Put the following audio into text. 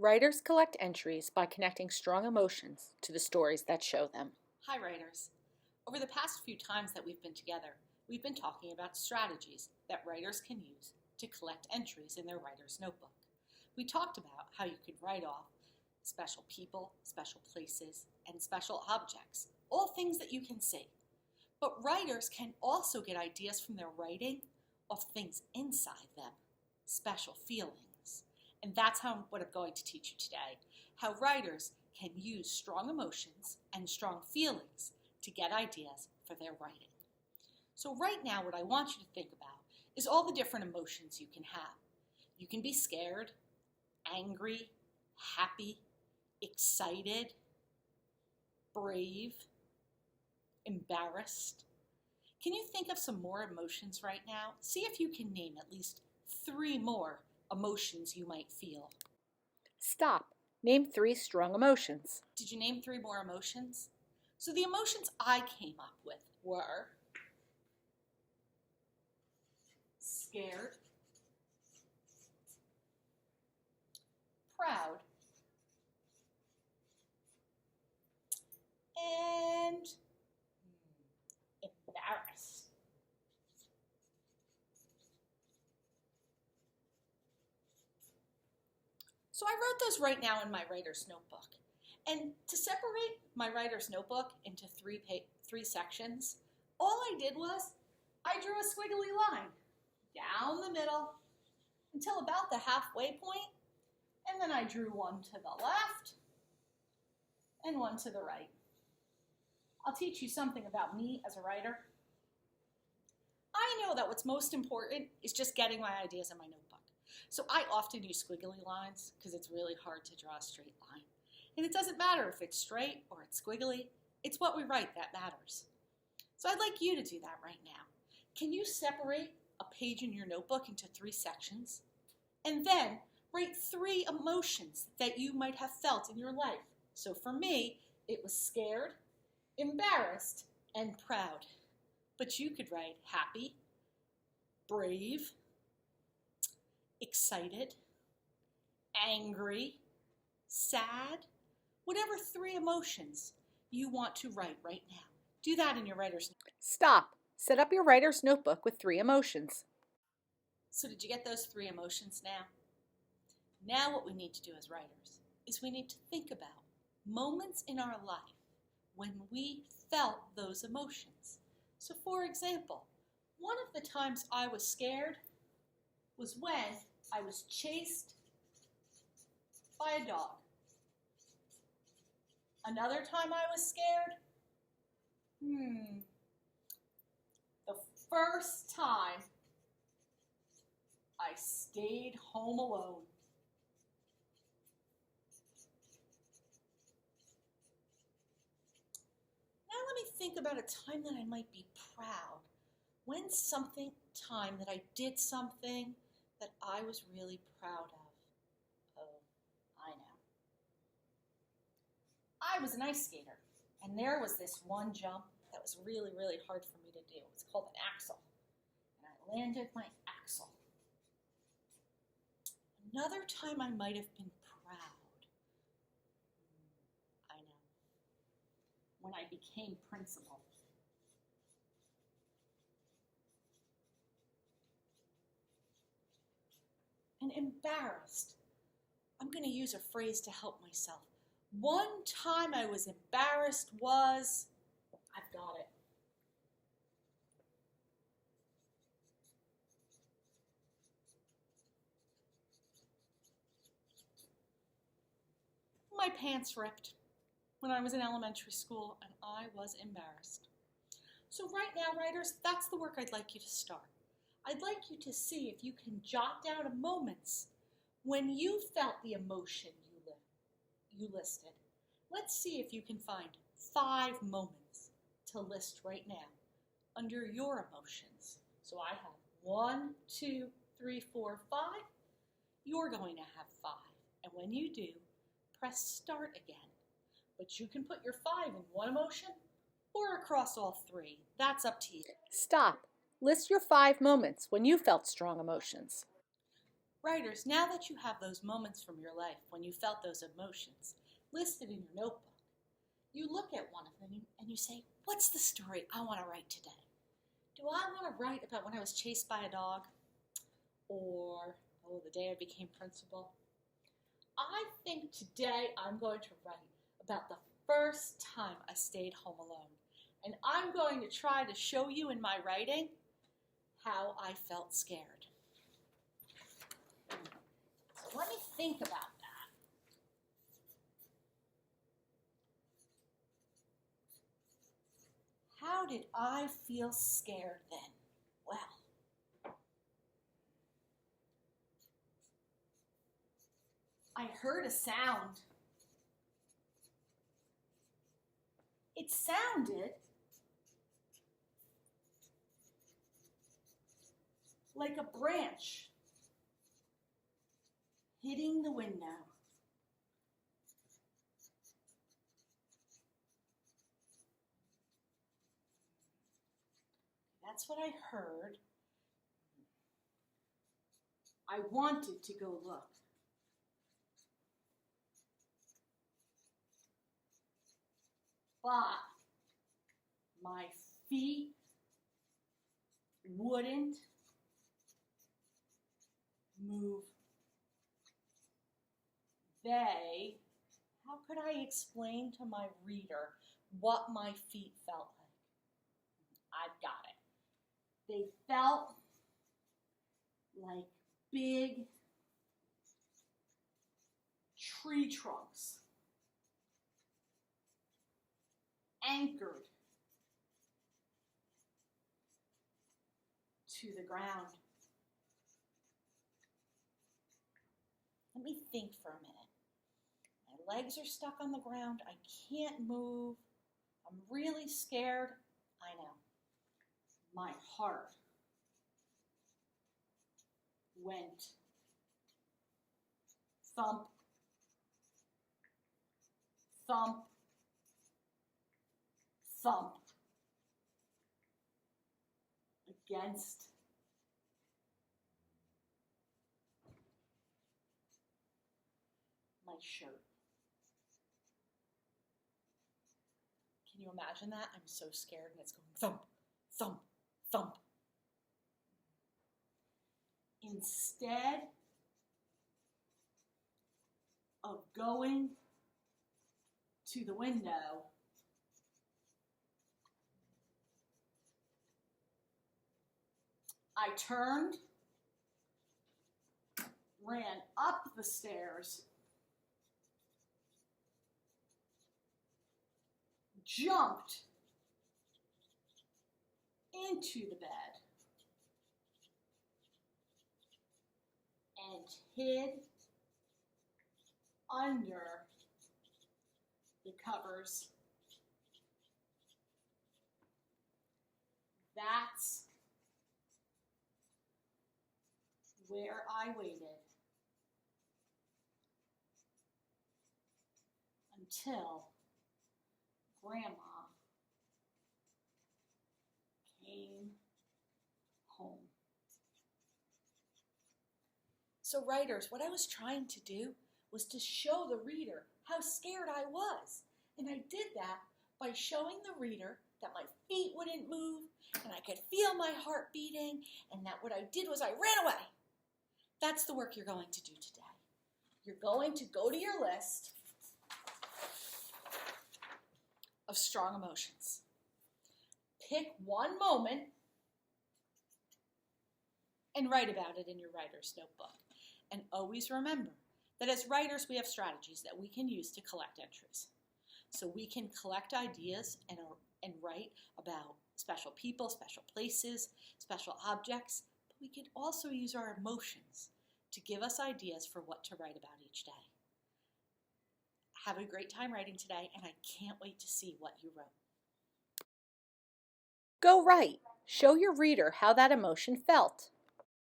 Writers collect entries by connecting strong emotions to the stories that show them. Hi, writers. Over the past few times that we've been together, we've been talking about strategies that writers can use to collect entries in their writer's notebook. We talked about how you could write off special people, special places, and special objects, all things that you can see. But writers can also get ideas from their writing of things inside them, special feelings. And that's what I'm going to teach you today, how writers can use strong emotions and strong feelings to get ideas for their writing. So right now, what I want you to think about is all the different emotions you can have. You can be scared, angry, happy, excited, brave, embarrassed. Can you think of some more emotions right now? See if you can name at least 3 more emotions you might feel. Stop. Name 3 strong emotions. Did you name 3 more emotions? So the emotions I came up with were scared, proud, and embarrassed. So I wrote those right now in my writer's notebook. And to separate my writer's notebook into 3 sections, all I did was I drew a squiggly line down the middle until about the halfway point, and then I drew one to the left and one to the right. I'll teach you something about me as a writer. I know that what's most important is just getting my ideas in my notebook. So I often use squiggly lines because it's really hard to draw a straight line. And it doesn't matter if it's straight or it's squiggly, it's what we write that matters. So I'd like you to do that right now. Can you separate a page in your notebook into 3 sections? And then write 3 emotions that you might have felt in your life. So for me, it was scared, embarrassed, and proud. But you could write happy, brave, excited, angry, sad, whatever 3 emotions you want to write right now. Do that in your writer's notebook. Stop. Set up your writer's notebook with 3 emotions. So did you get those 3 emotions now? Now what we need to do as writers is we need to think about moments in our life when we felt those emotions. So for example, one of the times I was scared was when I was chased by a dog. Another time I was scared? The first time I stayed home alone. Now let me think about a time that I might be proud. When's time that I did something that I was really proud of? Oh, I know. I was an ice skater, and there was this one jump that was really, really hard for me to do. It's called an axel, and I landed my axel. Another time I might have been proud. I know. When I became principal. And embarrassed. I'm going to use a phrase to help myself. One time I was embarrassed was, I've got it. My pants ripped when I was in elementary school, and I was embarrassed. So right now, writers, that's the work I'd like you to start. I'd like you to see if you can jot down moments when you felt the emotion you listed. Let's see if you can find 5 moments to list right now under your emotions. So I have 1, 2, 3, 4, 5. You're going to have 5. And when you do, press start again. But you can put your 5 in one emotion or across all 3. That's up to you. Stop. List your 5 moments when you felt strong emotions. Writers, now that you have those moments from your life when you felt those emotions listed in your notebook, you look at one of them and you say, what's the story I want to write today? Do I want to write about when I was chased by a dog? Or, the day I became principal? I think today I'm going to write about the first time I stayed home alone. And I'm going to try to show you in my writing how I felt scared. So let me think about that. How did I feel scared then? Well, I heard a sound. It sounded like a branch hitting the window. That's what I heard. I wanted to go look. But my feet wouldn't move. How could I explain to my reader what my feet felt like? I've got it. They felt like big tree trunks anchored to the ground. Let me think for a minute. My legs are stuck on the ground. I can't move. I'm really scared. I know. My heart went thump, thump, thump against my shirt. Can you imagine that? I'm so scared and it's going thump, thump, thump. Instead of going to the window, I turned, ran up the stairs, jumped into the bed, and hid under the covers. That's where I waited until Grandma came home. So writers, what I was trying to do was to show the reader how scared I was. And I did that by showing the reader that my feet wouldn't move and I could feel my heart beating, and that what I did was I ran away. That's the work you're going to do today. You're going to go to your list of strong emotions. Pick one moment and write about it in your writer's notebook. And always remember that as writers, we have strategies that we can use to collect entries. So we can collect ideas and write about special people, special places, special objects, but we can also use our emotions to give us ideas for what to write about each day. Have a great time writing today, and I can't wait to see what you wrote. Go write. Show your reader how that emotion felt.